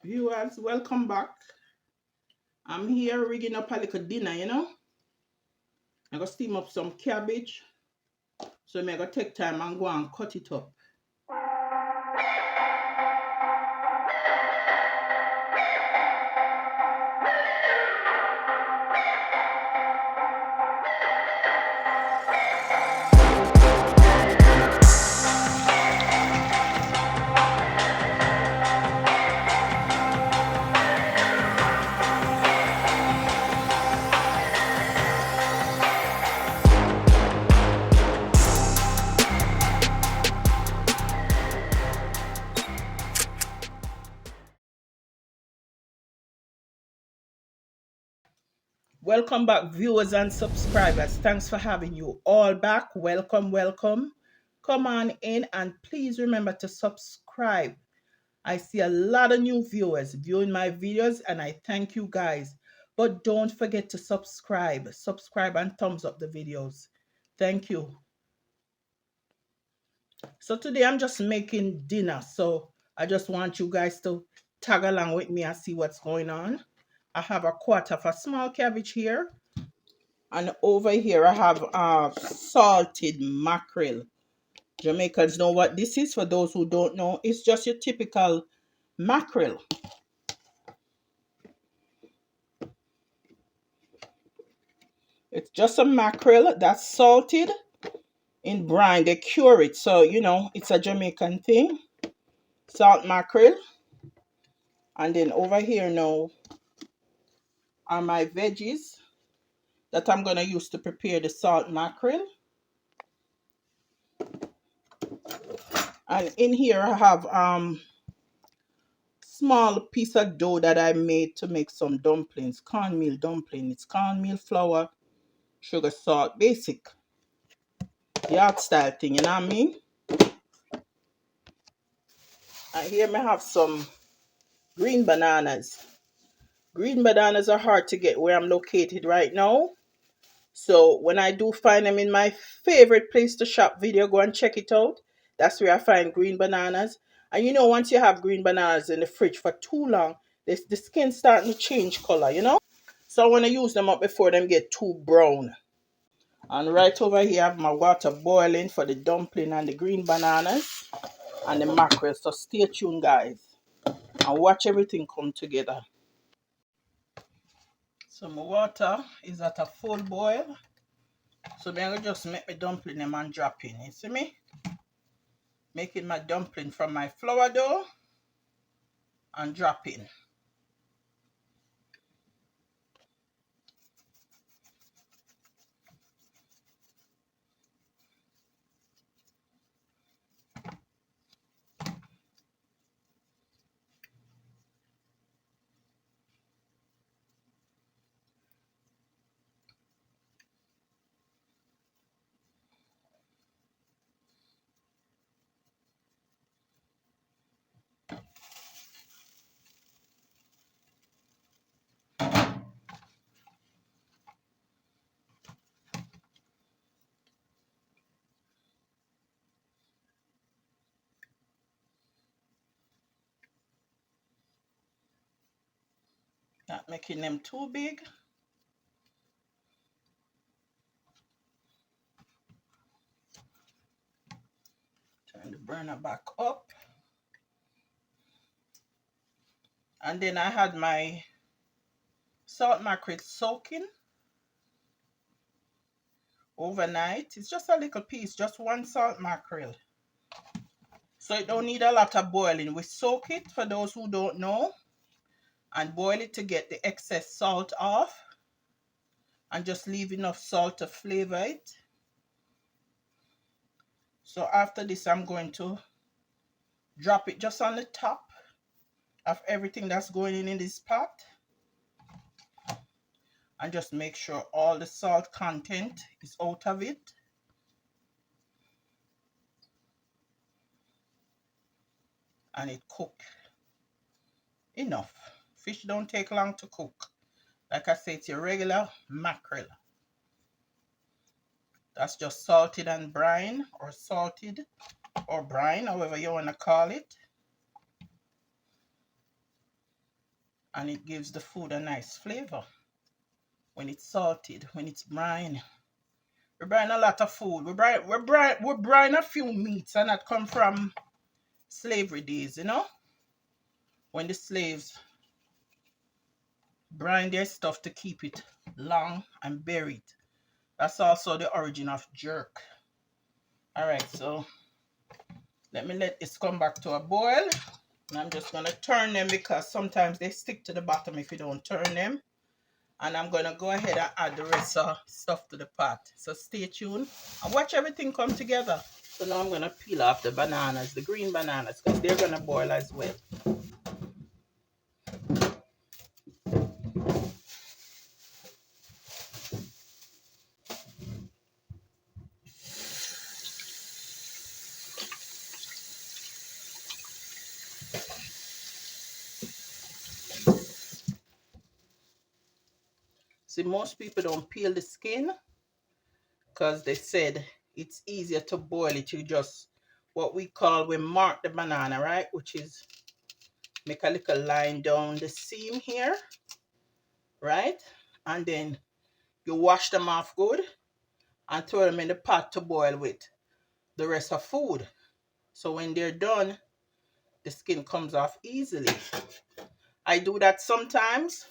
Viewers, welcome back. I'm here rigging up a little dinner. I'm gonna steam up some cabbage. So I'm gonna take time and go and cut it up. Welcome back, viewers and subscribers. Thanks for having you all back. Welcome, welcome. Come on in and please remember to subscribe. I see a lot of new viewers viewing my videos and I thank you guys. But don't forget to subscribe. Subscribe and thumbs up the videos. Thank you. So today I'm just making dinner. So I just want you guys to tag along with me and see what's going on. I have a quarter of a small cabbage here. And over here I have salted mackerel. Jamaicans know what this is. For those who don't know, it's just your typical mackerel. It's just a mackerel that's salted in brine. They cure it. So, it's a Jamaican thing. Salt mackerel. And then over here now are my veggies that I'm going to use to prepare the salt mackerel. And in here I have small piece of dough that I made to make some dumplings, cornmeal dumpling. It's cornmeal flour, sugar, salt, basic yard style thing, you know what I mean? And here I have some green bananas. Green bananas are hard to get where I'm located right now. So when I do find them in my favorite place to shop video, go and check it out. That's where I find green bananas. And once you have green bananas in the fridge for too long, the skin starting to change color. So I want to use them up before them get too brown. And right over here I have my water boiling for the dumpling and the green bananas and the mackerel. So stay tuned, guys, and watch everything come together. So my water is at a full boil. So then I just make my dumpling them and drop in. You see me? Making my dumpling from my flour dough and drop in. Not making them too big. Turn the burner back up. And then I had my salt mackerel soaking overnight. It's just a little piece, just one salt mackerel. So it don't need a lot of boiling. We soak it, for those who don't know, and boil it to get the excess salt off. And just leave enough salt to flavor it. So after this, I'm going to drop it just on the top of everything that's going in this pot. And just make sure all the salt content is out of it. And it cook enough. Fish don't take long to cook. Like I said, it's your regular mackerel. That's just salted and brine, or salted or brine, however you want to call it. and it gives the food a nice flavor when it's salted, when it's brine. We brine a lot of food. We brine a few meats, and that come from slavery days, you know, when the slaves brine their stuff to keep it long and buried. That's also the origin of jerk. All right, so let this come back to a boil. And I'm just going to turn them because sometimes they stick to the bottom if you don't turn them. And I'm going to go ahead and add the rest of stuff to the pot. So stay tuned and watch everything come together. So now I'm going to peel off the bananas, the green bananas, because they're going to boil as well. See, most people don't peel the skin because they said it's easier to boil it. You just, what we mark the banana, right? Which is make a little line down the seam here, right? And then you wash them off good and throw them in the pot to boil with the rest of food. So when they're done, the skin comes off easily. I do that sometimes,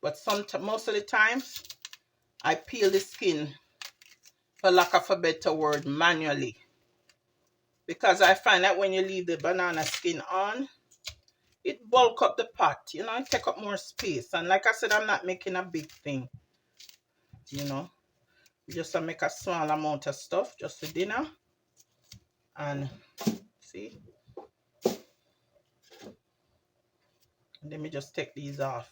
but most of the times I peel the skin, for lack of a better word, manually. Because I find that when you leave the banana skin on, it bulk up the pot, you know, and take up more space. And like I said, I'm not making a big thing, you know. Just to make a small amount of stuff, just for dinner. And see, let me just take these off.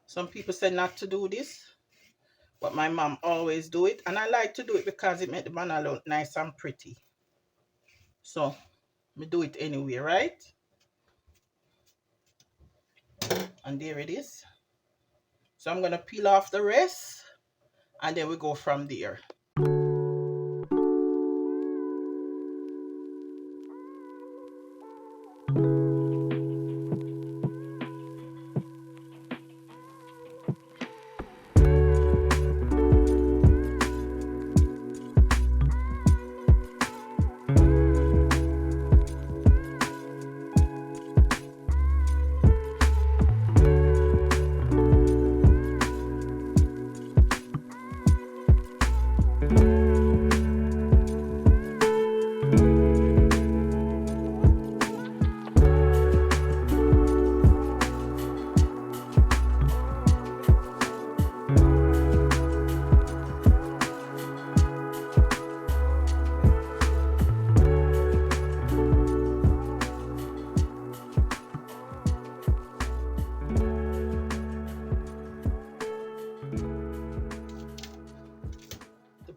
Some people say not to do this, but my mom always do it. And I like to do it because it makes the banana look nice and pretty. So, me do it anyway, right? And there it is. So I'm going to peel off the rest. And then we go from there.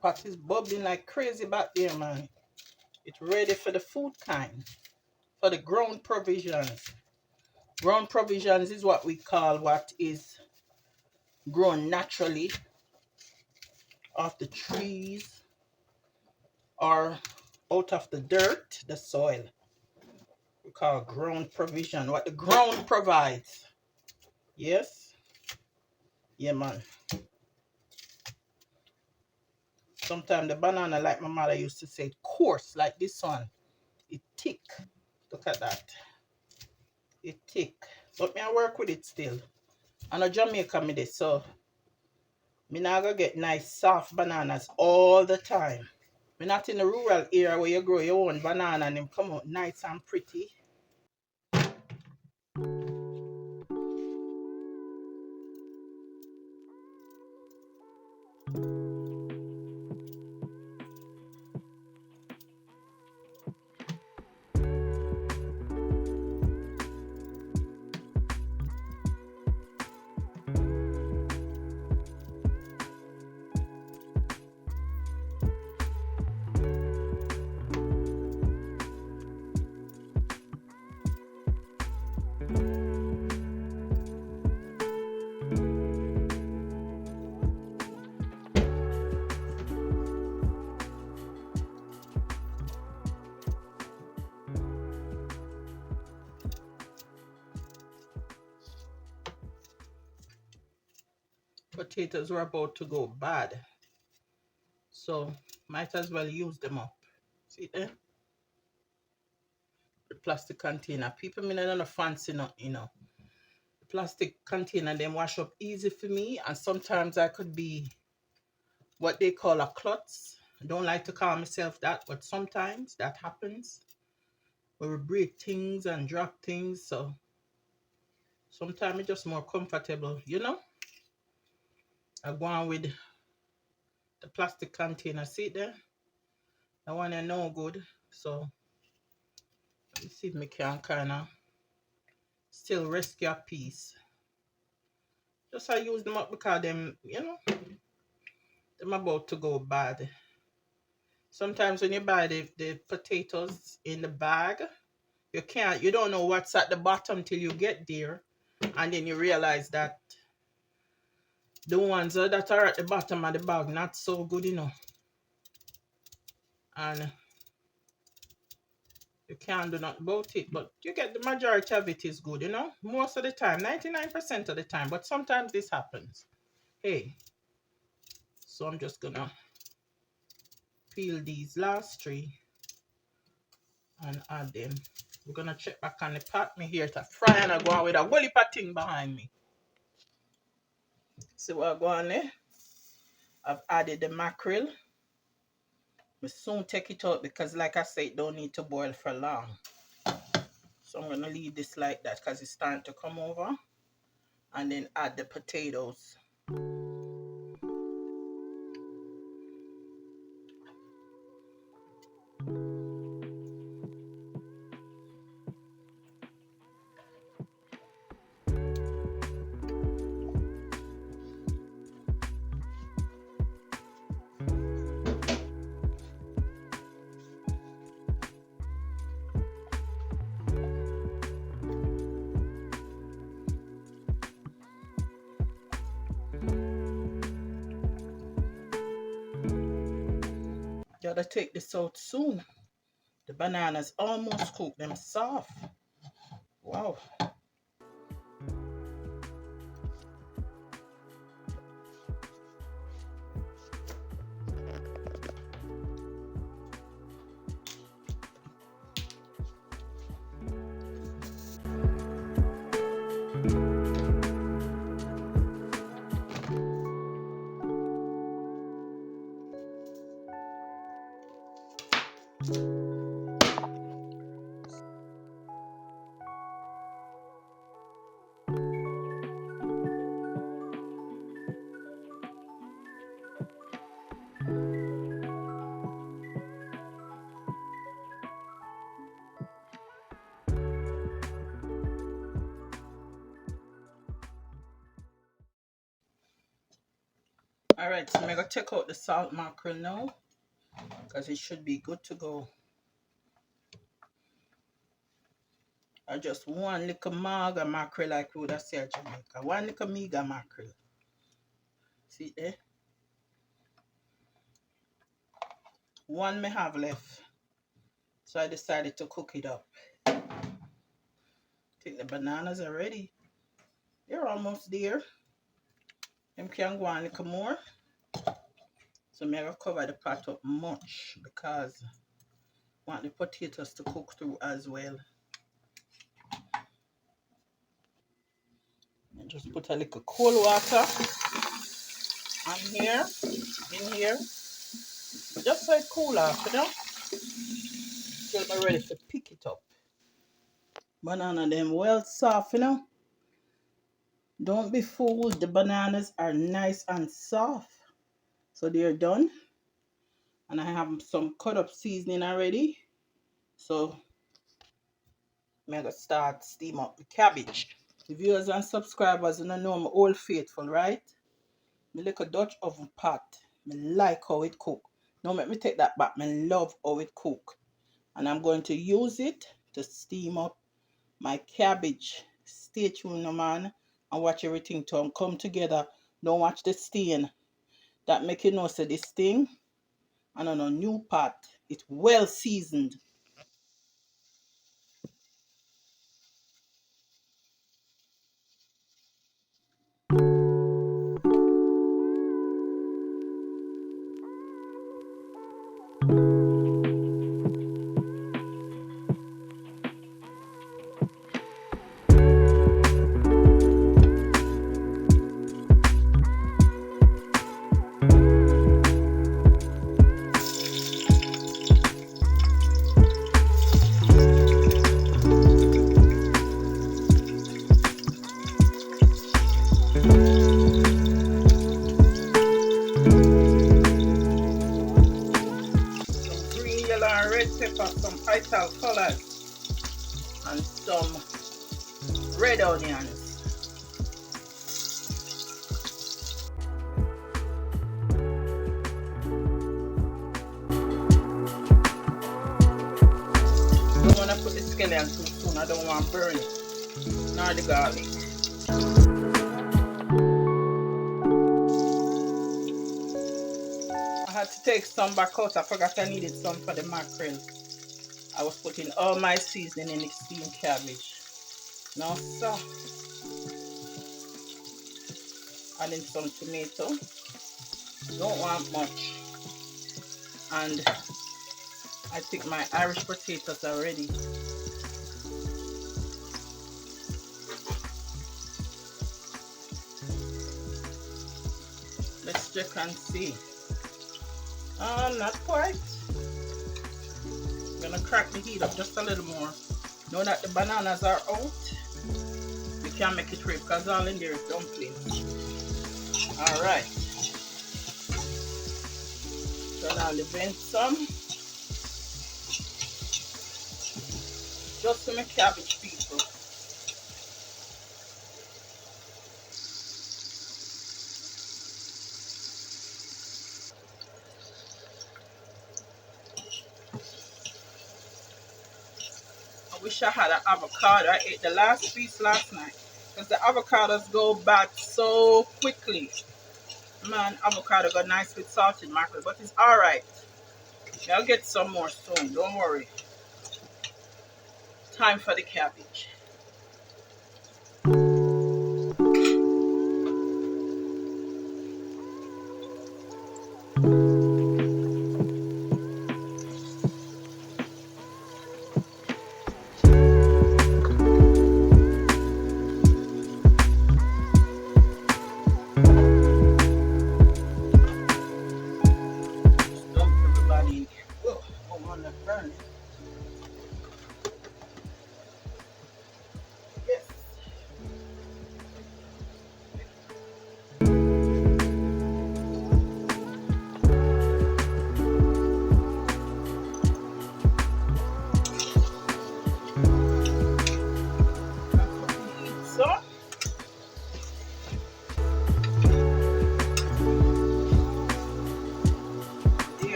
Pot is bubbling like crazy back there, man. It's ready for the food kind, for the grown provisions. Grown provisions is what we call what is grown naturally off the trees or out of the dirt, the soil. We call grown provision, what the ground provides. Yes? Yeah, man. Sometimes the banana, like my mother used to say, coarse, like this one. It thick. Look at that. It thick. But me I work with it still. I know Jamaica me this, so me not gonna get nice soft bananas all the time. We're not in the rural area where you grow your own banana and them come out nice and pretty. potatoes were about to go bad. So might as well use them up. See there? The plastic container. People may not fancy not, The plastic container them wash up easy for me, and sometimes I could be what they call a klutz. I don't like to call myself that, but sometimes that happens where we break things and drop things. So sometimes it's just more comfortable, I go on with the plastic container. See there? That one is no good. So let me see if I can kind of still rescue a piece. Just I use them up because them about to go bad. Sometimes when you buy the potatoes in the bag, you don't know what's at the bottom till you get there. And then you realize that the ones that are at the bottom of the bag not so good, And you can't do nothing about it. But you get the majority of it is good, Most of the time, 99% of the time. But sometimes this happens. Hey, so I'm just gonna peel these last three and add them. We're gonna check back on the pot. Me here to fry and I go on with a whole heap of thing behind me. See what I go on there? I've added the mackerel. We soon take it out because like I said, it don't need to boil for long. So I'm gonna leave this like that because it's starting to come over. And then add the potatoes. Gotta take this out soon. The bananas almost cooked, them soft. Wow. Alright, so I'm gonna take out the salt mackerel now because it should be good to go. I just one little mega mackerel like we would have said Jamaica. One little mega mackerel. See there? One may have left. So I decided to cook it up. I think the bananas are ready. They're almost there. Them can go on a little more. So I'm going to cover the pot up much because I want the potatoes to cook through as well. And just put a little cold water on here, in here. Just so it cool off, Till I'm ready to pick it up. Banana them well soft, Don't be fooled. The bananas are nice and soft. So they're done. And I have some cut up seasoning already. So I'm going to start steam up the cabbage. The viewers and subscribers, know I'm old faithful, right? Me like a Dutch oven pot. Me like how it cook. Now let me take that back. Me love how it cook. And I'm going to use it to steam up my cabbage. Stay tuned, no man, and watch everything to come together. Don't watch the stain. That make you know say this thing and on a new pot. It's well seasoned. pepper, some ital colors, and some red onions. Don't want to put the scallion too soon. I don't want to burn it. Nor the garlic. I had to take some back out. I forgot I needed some for the mackerel. I was putting all my seasoning in the steamed cabbage. Now, so adding some tomato. Don't want much. And I think my Irish potatoes are ready. Let's check and see. Not quite. I'm gonna crack the heat up just a little more. Now that the bananas are out, we can make it ready because all in there is dumplings. Alright. Turn on the vent some. Just for my cabbage people. I wish I had an avocado. I ate the last piece last night because the avocados go bad so quickly. Man, avocado got nice with salted mackerel, but it's alright. I'll get some more soon, don't worry. Time for the cabbage.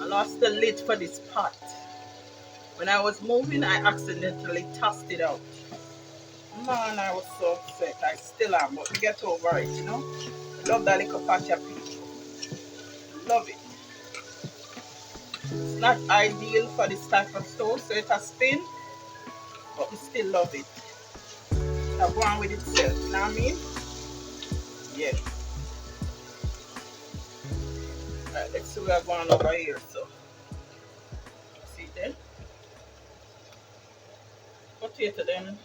Lost the lid for this pot. When I was moving, I accidentally tossed it out. Man, I was so upset. I still am, but we get over it, you know. I love that little patch of peach. Love it. It's not ideal for this type of stove, so it has spin, but we still love it. It'll go on with itself, you know what I mean? Yes. Alright, let's see where I'm going over here. So, see then? Potato them,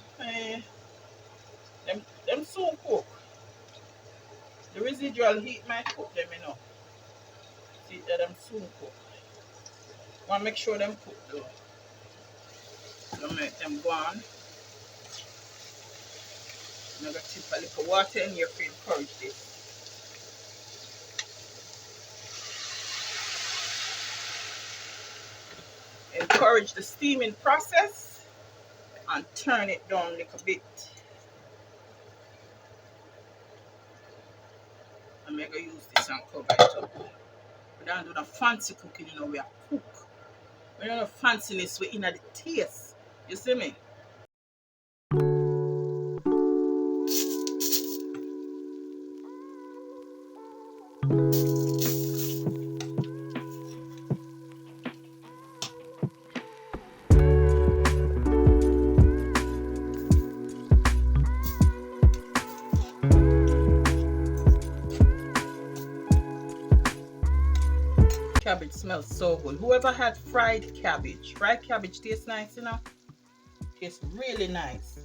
them soon cook. The residual heat might cook them, you know. See that them soon cook. Want to make sure them cook though. So make them go on. I'm going to tip a little water in here to encourage this. Encourage the steaming process and turn it down a little bit. I'm going to use this and cover it up. We don't do the fancy cooking, you know, we are cook. We don't have fanciness, we're in the taste. You see me? Cabbage smells so good. Whoever had fried cabbage tastes nice, you know. Tastes really nice.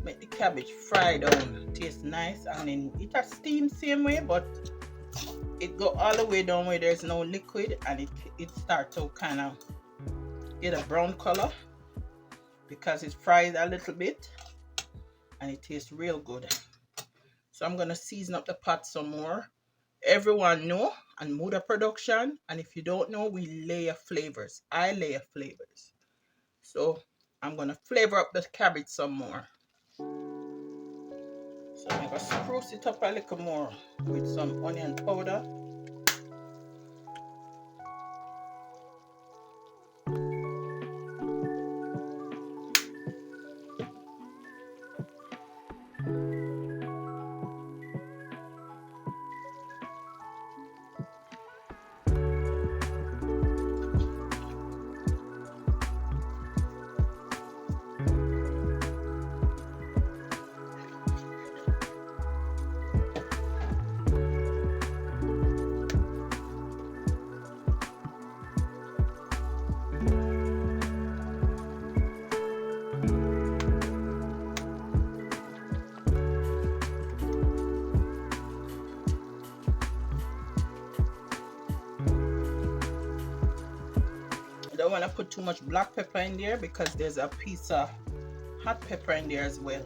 Make the cabbage fry down, tastes nice, and then it has steam same way, but it go all the way down where there's no liquid, and it starts to kind of get a brown color because it's fried a little bit. and it tastes real good. So I'm gonna season up the pot some more. Everyone know and Muda production, and if you don't know, we layer flavors. I layer flavors. So I'm gonna flavor up the cabbage some more. So I'm gonna spruce it up a little more with some onion powder. I don't want to put too much black pepper in there because there's a piece of hot pepper in there as well.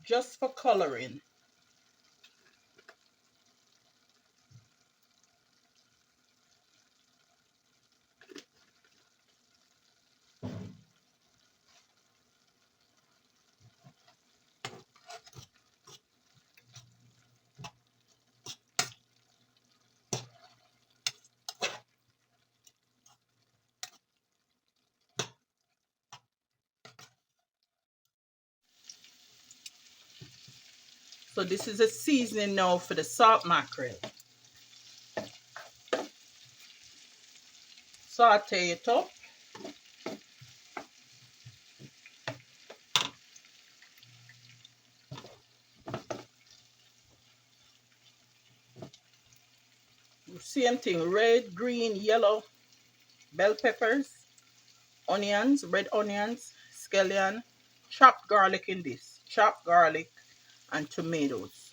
Just for coloring. So this is a seasoning now for the salt mackerel. Saute it up. Same thing, red, green, yellow bell peppers, onions, red onions, scallion, chopped garlic in this, chopped garlic and tomatoes.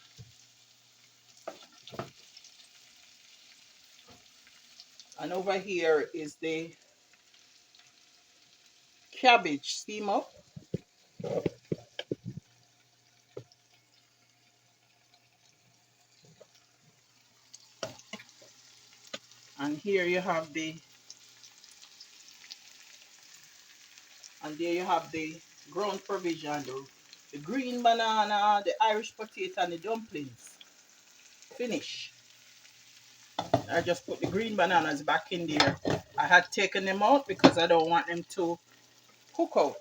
And over here is the cabbage steam up. And here you have there you have the ground provision, the green banana, the Irish potato and the dumplings. Finish. I just put the green bananas back in there. I had taken them out because I don't want them to cook out.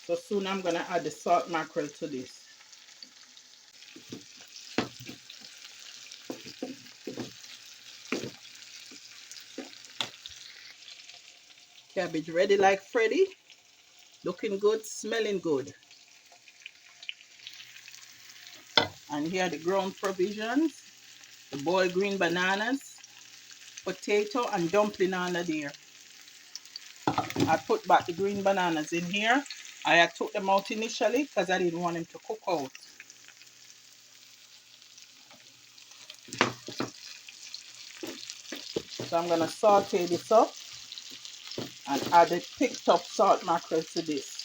So soon I'm gonna add the salt mackerel to this. Cabbage ready like Freddy. Looking good, smelling good. And here are the ground provisions. The boiled green bananas, potato and dumpling under there. I put back the green bananas in here. I had took them out initially because I didn't want them to cook out. So I'm gonna saute this up and add the picked up salt mackerel to this.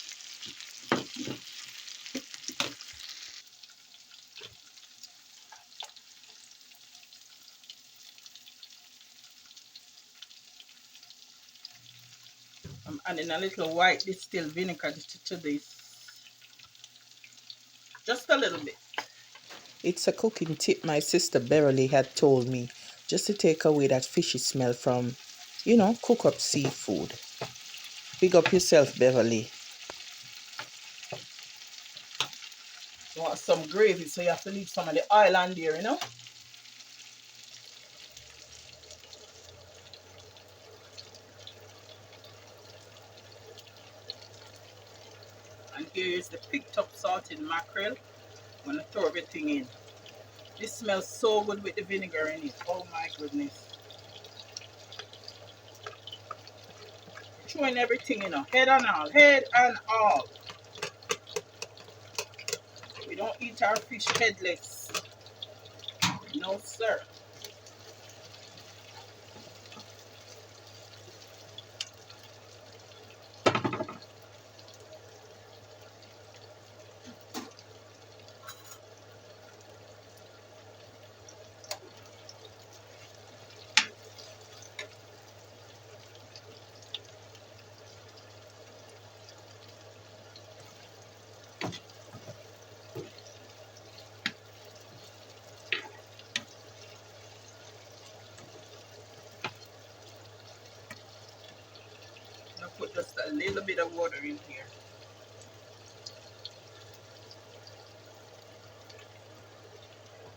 I'm adding a little white distilled vinegar to this. Just a little bit. It's a cooking tip my sister Beverly had told me, just to take away that fishy smell from, cook up seafood. Big up yourself, Beverly. You want some gravy, so you have to leave some of the oil on there, here is the picked up salted mackerel. I'm gonna throw everything in. This smells so good with the vinegar in it. Oh my goodness. Throwing everything in, head and all, head and all. We don't eat our fish headless. No, sir. I'll put just a little bit of water in here.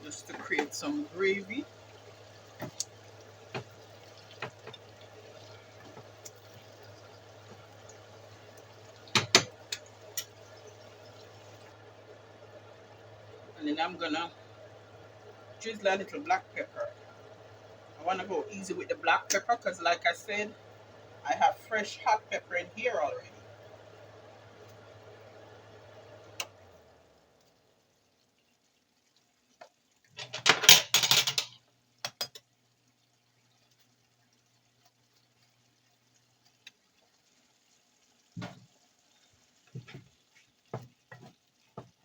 Just to create some gravy. And then I'm gonna drizzle a little black pepper. I wanna go easy with the black pepper because like I said, I have fresh hot pepper in here already.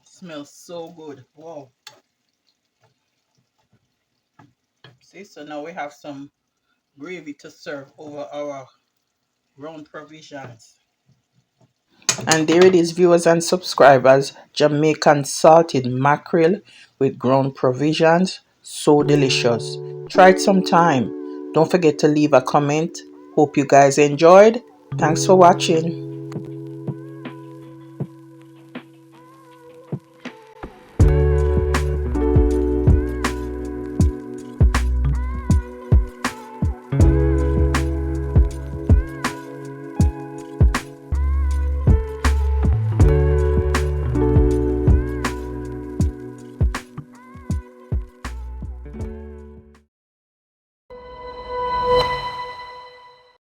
Smells so good. Wow. See, so now we have some gravy to serve over our ground provisions. And there it is, viewers and subscribers. Jamaican salted mackerel with ground provisions. So delicious. Try it sometime. Don't forget to leave a comment. Hope you guys enjoyed. Thanks for watching.